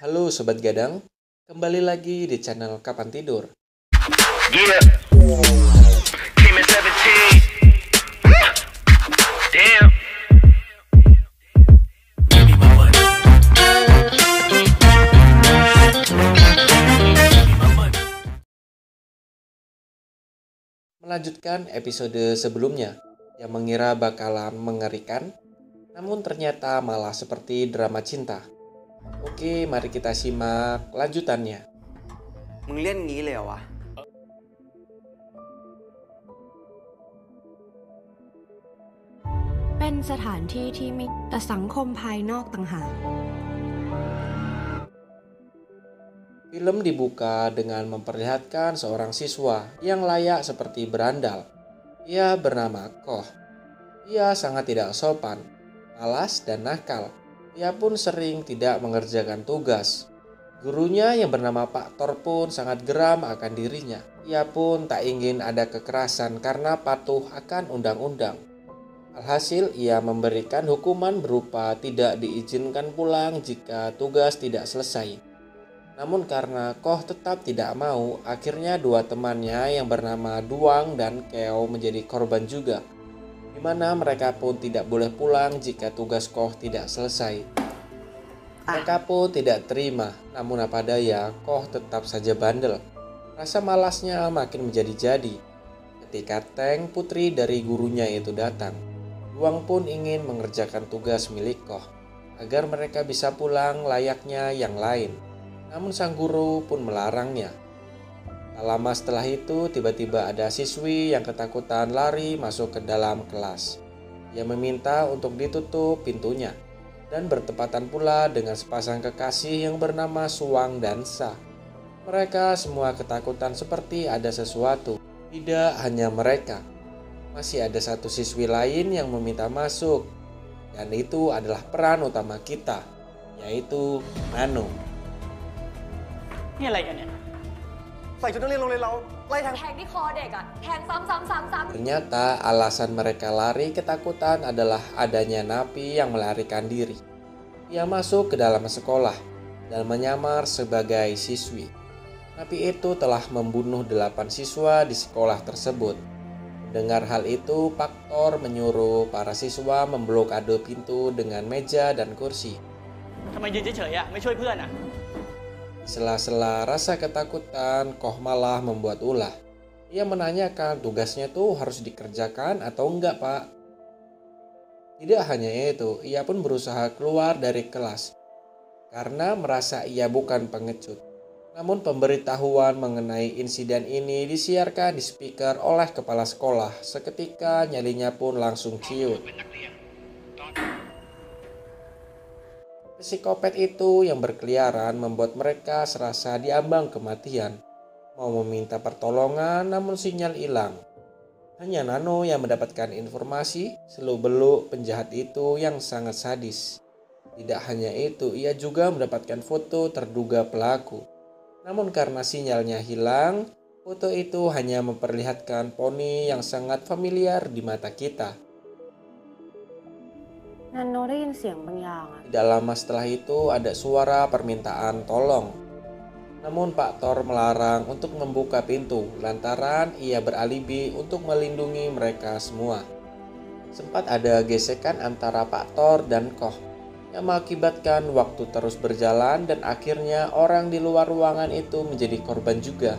Halo Sobat Gadang, kembali lagi di channel Kapan Tidur. Yeah. Came at 17. Damn. Melanjutkan episode sebelumnya yang mengira bakalan mengerikan, namun ternyata malah seperti drama cinta. Oke, mari kita simak lanjutannya. มึงเล่นงี้เลยเหรอวะ เป็นสถานที่ที่ไม่แต่สังคมภายนอกต่างหาก Film dibuka dengan memperlihatkan seorang siswa yang layak seperti berandal. Ia bernama Koh. Ia sangat tidak sopan, malas dan nakal. Ia pun sering tidak mengerjakan tugas. Gurunya yang bernama Pak Tor pun sangat geram akan dirinya. Ia pun tak ingin ada kekerasan karena patuh akan undang-undang. Alhasil ia memberikan hukuman berupa tidak diizinkan pulang jika tugas tidak selesai. Namun karena Koh tetap tidak mau, akhirnya dua temannya yang bernama Duang dan Keo menjadi korban juga, di mana mereka pun tidak boleh pulang jika tugas Koh tidak selesai. Mereka pun tidak terima, namun apa daya, Koh tetap saja bandel. Rasa malasnya makin menjadi-jadi. Ketika Teng, putri dari gurunya itu datang, Duang pun ingin mengerjakan tugas milik Koh, agar mereka bisa pulang layaknya yang lain. Namun sang guru pun melarangnya. Tak lama setelah itu, tiba-tiba ada siswi yang ketakutan lari masuk ke dalam kelas. Ia meminta untuk ditutup pintunya, dan bertepatan pula dengan sepasang kekasih yang bernama Suang dan Sa. Mereka semua ketakutan seperti ada sesuatu. Tidak hanya mereka, masih ada satu siswi lain yang meminta masuk, dan itu adalah peran utama kita, yaitu Nano. นี่อะไรกันเนี่ย ใส่ชุดนักเรียนโรงเรียนเราไล่แทง แทงที่คอเด็กอะแทงซ้ำ Ternyata alasan mereka lari ketakutan adalah adanya napi yang melarikan diri. Ia masuk ke dalam sekolah dan menyamar sebagai siswi. Napi itu telah membunuh 8 siswa di sekolah tersebut. Mendengar hal itu, Pak Tor menyuruh para siswa memblokade pintu dengan meja dan kursi. ทำไมยืนเฉยๆอ่ะไม่ช่วยเพื่อนอ่ะ Di sela-sela rasa ketakutan, Koh malah membuat ulah. Ia menanyakan tugasnya tuh harus dikerjakan atau enggak, Pak. Tidak hanya itu, ia pun berusaha keluar dari kelas karena merasa ia bukan pengecut. Namun pemberitahuan mengenai insiden ini disiarkan di speaker oleh kepala sekolah. Seketika nyalinya pun langsung ciut. Psikopat itu yang berkeliaran membuat mereka serasa diambang kematian. Mau meminta pertolongan namun sinyal hilang. Hanya Nano yang mendapatkan informasi seluk-beluk penjahat itu yang sangat sadis. Tidak hanya itu, ia juga mendapatkan foto terduga pelaku. Namun karena sinyalnya hilang, foto itu hanya memperlihatkan poni yang sangat familiar di mata kita. นันโนได้ยินเสียงบางอย่างอะ Tidak lama setelah itu ada suara permintaan tolong. Namun Pak Tor melarang untuk membuka pintu lantaran ia beralibi untuk melindungi mereka semua. Sempat ada gesekan antara Pak Tor dan Koh yang mengakibatkan waktu terus berjalan dan akhirnya orang di luar ruangan itu menjadi korban juga.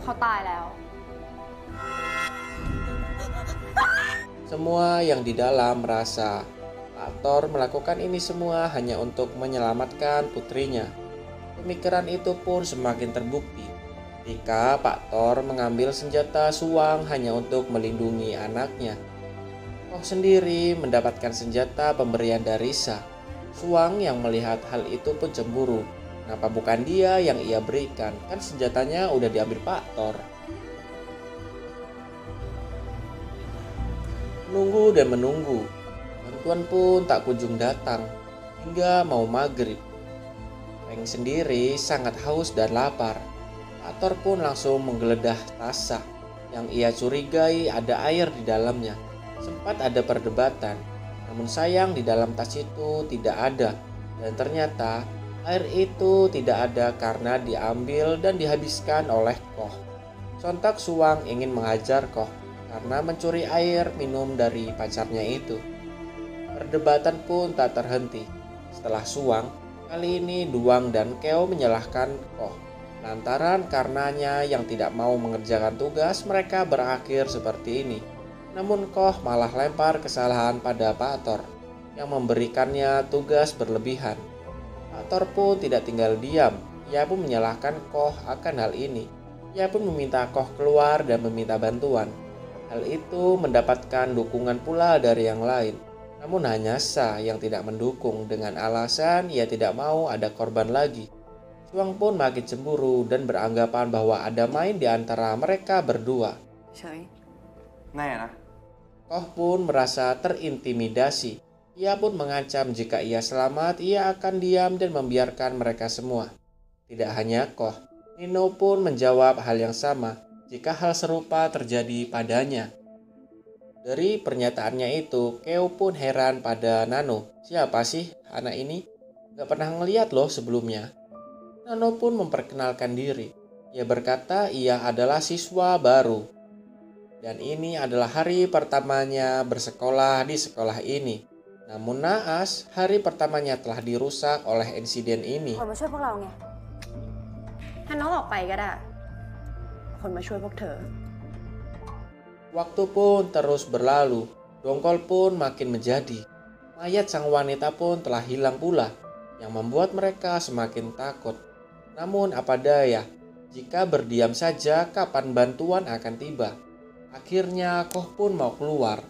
เขาตายแล้ว Semua yang di dalam merasa Pak Tor melakukan ini semua hanya untuk menyelamatkan putrinya. Pemikiran itu pun semakin terbukti ketika Pak Tor mengambil senjata Suang hanya untuk melindungi anaknya. Koh sendiri mendapatkan senjata pemberian dari Sa. Suang yang melihat hal itu pun cemburu. Kenapa bukan dia yang ia berikan? Kan senjatanya udah diambil Pak Tor. Menunggu dan menunggu, bantuan pun tak kunjung datang, hingga mau maghrib. Teng sendiri sangat haus dan lapar. Pak Tor pun langsung menggeledah tas yang ia curigai ada air di dalamnya. Sempat ada perdebatan, namun sayang di dalam tas itu tidak ada. Dan ternyata air itu tidak ada karena diambil dan dihabiskan oleh Koh. Sontak Suwang ingin menghajar Koh karena mencuri air minum dari pacarnya itu. Perdebatan pun tak terhenti. Setelah Suwang, kali ini Duang dan Keo menyalahkan Koh. Lantaran karenanya yang tidak mau mengerjakan tugas, mereka berakhir seperti ini. Namun Koh malah lempar kesalahan pada Pak Tor yang memberikannya tugas berlebihan. Pak Tor pun tidak tinggal diam. Ia pun menyalahkan Koh akan hal ini. Ia pun meminta Koh keluar dan meminta bantuan. Hal itu mendapatkan dukungan pula dari yang lain. Namun hanya Sa yang tidak mendukung dengan alasan ia tidak mau ada korban lagi. Suwang pun makin cemburu dan beranggapan bahwa ada main di antara mereka berdua. เฉย ไงอะนะ Koh pun merasa terintimidasi. Ia pun mengancam jika ia selamat, ia akan diam dan membiarkan mereka semua. Tidak hanya Koh, Nino pun menjawab hal yang sama jika hal serupa terjadi padanya. Dari pernyataannya itu, Keo pun heran pada Nano. Siapa sih anak ini? Gak pernah ngeliat loh sebelumnya. Nano pun memperkenalkan diri. Ia berkata ia adalah siswa baru. Dan ini adalah hari pertamanya bersekolah di sekolah ini. Namun naas, hari pertamanya telah dirusak oleh insiden ini. คนมาช่วยพวกเราไงถ้าน้องออกไปก็ได้ คนมาช่วยพวกเธอ Waktu pun terus berlalu, dongkol pun makin menjadi. Mayat sang wanita pun telah hilang pula, yang membuat mereka semakin takut. Namun apa daya, jika berdiam saja kapan bantuan akan tiba. Akhirnya Koh pun mau keluar.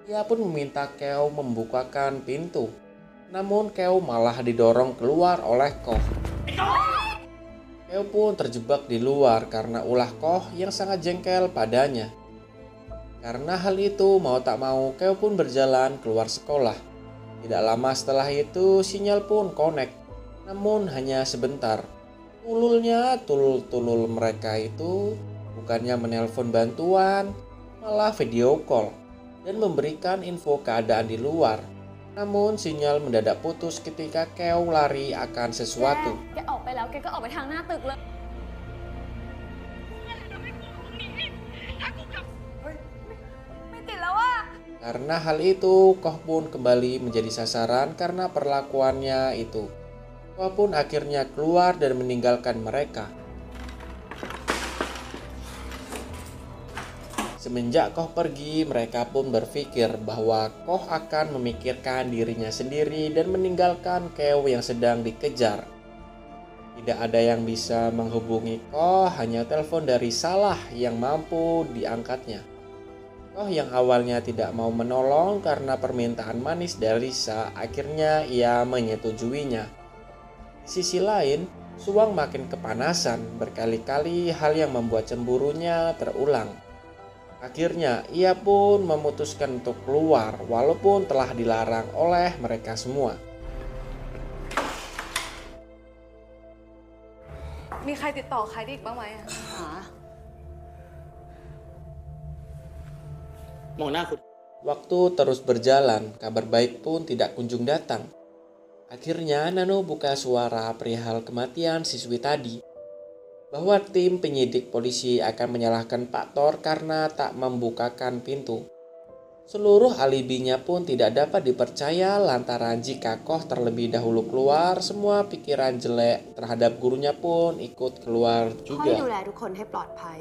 Ia pun meminta Keo membukakan pintu. Namun Keo malah didorong keluar oleh Koh. Keo pun terjebak di luar karena ulah Koh yang sangat jengkel padanya. Karena hal itu mau tak mau Keo pun berjalan keluar sekolah. Tidak lama setelah itu sinyal pun connect. Namun hanya sebentar. Tulul mereka itu bukannya menelpon bantuan, malah video call dan memberikan info keadaan di luar. Namun sinyal mendadak putus ketika Keo lari akan sesuatu. แกออกไปแล้วแกก็ออกไปทางหน้าตึกเลย ไม่ติดแล้วอ่ะ Karena hal itu, Koh pun kembali menjadi sasaran karena perlakuannya itu. Koh pun akhirnya keluar dan meninggalkan mereka. Semenjak Koh pergi, mereka pun berpikir bahwa Koh akan memikirkan dirinya sendiri dan meninggalkan Keo yang sedang dikejar. Tidak ada yang bisa menghubungi Koh, hanya telepon dari Salah yang mampu diangkatnya. Koh yang awalnya tidak mau menolong karena permintaan manis dari Sa, akhirnya ia menyetujuinya. Di sisi lain, Suwang makin kepanasan, berkali-kali hal yang membuat cemburunya terulang. Akhirnya, ia pun memutuskan untuk keluar walaupun telah dilarang oleh mereka semua. มีใครติดต่อใครได้อีกบ้างไหมอะหา มองหน้าคุณ Waktu terus berjalan, kabar baik pun tidak kunjung datang. Akhirnya Nano buka suara perihal kematian siswi tadi. Bahwa tim penyidik polisi akan menyalahkan Pak Tor karena tak membukakan pintu. Seluruh alibinya pun tidak dapat dipercaya lantaran jika Koh terlebih dahulu keluar, semua pikiran jelek terhadap gurunya pun ikut keluar พ่อให้ดู juga. แลทุกคนให้ปลอดภัย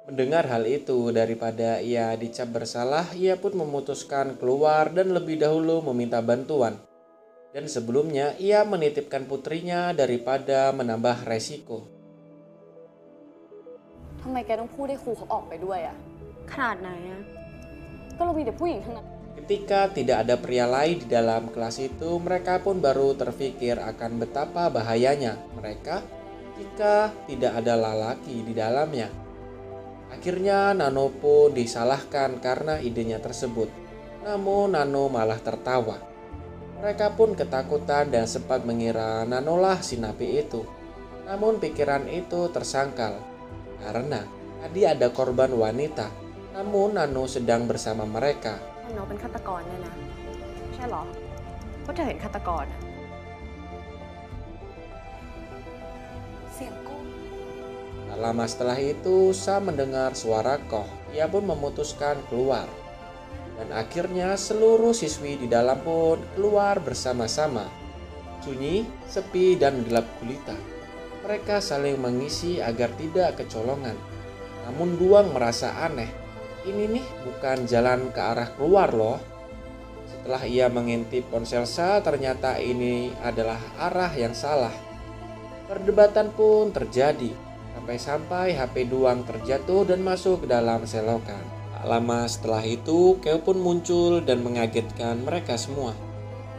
Mendengar hal itu, daripada ia dicap bersalah, ia pun memutuskan keluar dan lebih dahulu meminta bantuan. Dan sebelumnya, ia menitipkan putrinya daripada menambah resiko. ทำไมแกต้องพูดให้ครูเขาออกไปด้วยอะ ขนาดไหนอะ ก็เรามีแต่ผู้หญิงทั้งนั้น Ketika tidak ada pria lain di dalam kelas itu, mereka pun baru terfikir akan betapa bahayanya mereka jika tidak ada lelaki di dalamnya. Akhirnya Nano pun disalahkan karena idenya tersebut. Namun Nano malah tertawa. Mereka pun ketakutan dan sempat mengira Nanolah si napi itu. Namun pikiran itu tersangkal karena tadi ada korban wanita. Namun Nano sedang bersama mereka. น้องเป็นฆาตกรเนี่ยนะ ใช่เหรอเพราะเธอเห็นฆาตกรอะ Tak lama setelah itu, Sam mendengar suara Koh. Ia pun memutuskan keluar. Dan akhirnya seluruh siswi di dalam pun keluar bersama-sama. Sunyi, sepi, dan gelap gulita. Mereka saling mengisi agar tidak kecolongan. Namun Duang merasa aneh. Ini nih bukan jalan ke arah keluar loh. Setelah ia mengintip ponsel Sa, ternyata ini adalah arah yang salah. Perdebatan pun terjadi. Sampai-sampai HP Duang terjatuh dan masuk ke dalam selokan. Tak lama setelah itu, Keo pun muncul dan mengagetkan mereka semua.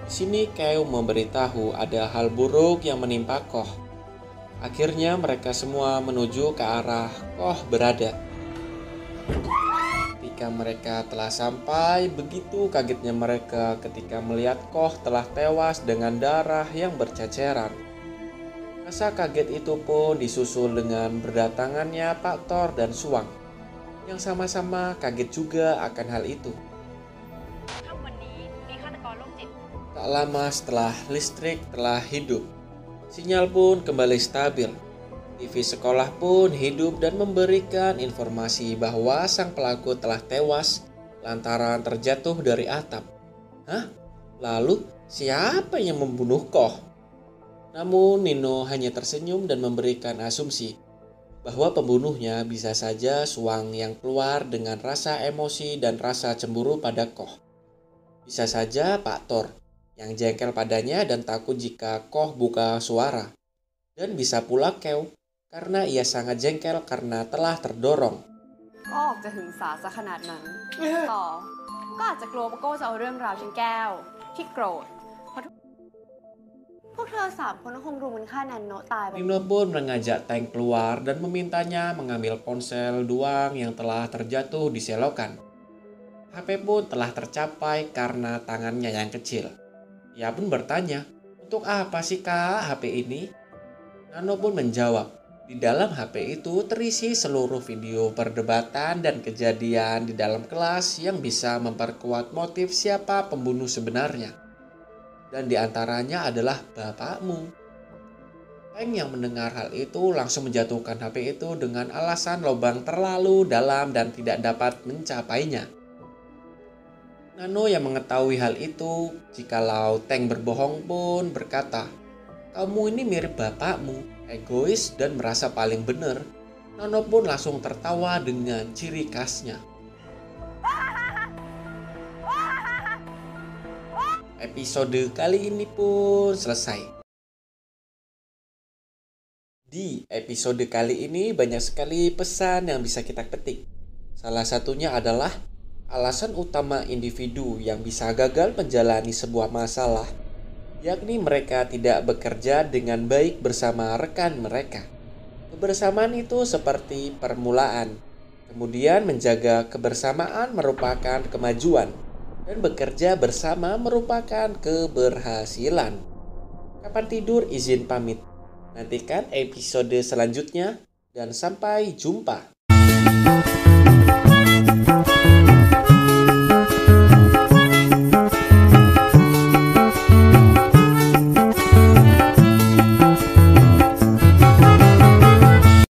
Di sini Keo memberitahu ada hal buruk yang menimpa Koh. Akhirnya mereka semua menuju ke arah Koh berada. Ketika mereka telah sampai, begitu kagetnya mereka ketika melihat Koh telah tewas dengan darah yang berceceran. Rasa kaget itu pun disusul dengan berdatangannya Pak Thor dan Suang, yang sama-sama kaget juga akan hal itu. Tak lama setelah listrik telah hidup, sinyal pun kembali stabil. TV sekolah pun hidup dan memberikan informasi bahwa sang pelaku telah tewas lantaran terjatuh dari atap. Hah? Lalu siapa yang membunuh Koh? Namun Nino hanya tersenyum dan memberikan asumsi bahwa pembunuhnya bisa saja Suang yang keluar dengan rasa emosi dan rasa cemburu pada Koh. Bisa saja Pak Thor yang jengkel padanya dan takut jika Koh buka suara. Dan bisa pula Keo karena ia sangat jengkel karena telah terdorong. ก็ออกจะหึงสาซะขนาดนั้น ต่อ ก็อาจจะกลัวว่าโก้จะเอาเรื่องราวฉันแก้ว ที่โกรธ เพราะพวกเธอ3 คนก็คงรู้มันฆ่าแนนโนะตายไป Nino pun mengajak Tank keluar dan memintanya mengambil ponsel Duang yang telah terjatuh di selokan. HP pun telah tercapai karena tangannya yang kecil. Ia pun bertanya, untuk apa sih kak HP ini? Nano pun menjawab, di dalam HP itu terisi seluruh video perdebatan dan kejadian di dalam kelas yang bisa memperkuat motif siapa pembunuh sebenarnya. Dan diantaranya adalah bapakmu. Tank yang mendengar hal itu langsung menjatuhkan HP itu dengan alasan lubang terlalu dalam dan tidak dapat mencapainya. Nano yang mengetahui hal itu, jikalau Tank berbohong pun berkata, kamu ini mirip bapakmu, egois dan merasa paling benar. Nano pun langsung tertawa dengan ciri khasnya. Episode kali ini pun selesai. Di episode kali ini banyak sekali pesan yang bisa kita petik. Salah satunya adalah alasan utama individu yang bisa gagal menjalani sebuah masalah, yakni mereka tidak bekerja dengan baik bersama rekan mereka. Kebersamaan itu seperti permulaan, kemudian menjaga kebersamaan merupakan kemajuan, dan bekerja bersama merupakan keberhasilan. Kapan tidur izin pamit. Nantikan episode selanjutnya dan sampai jumpa.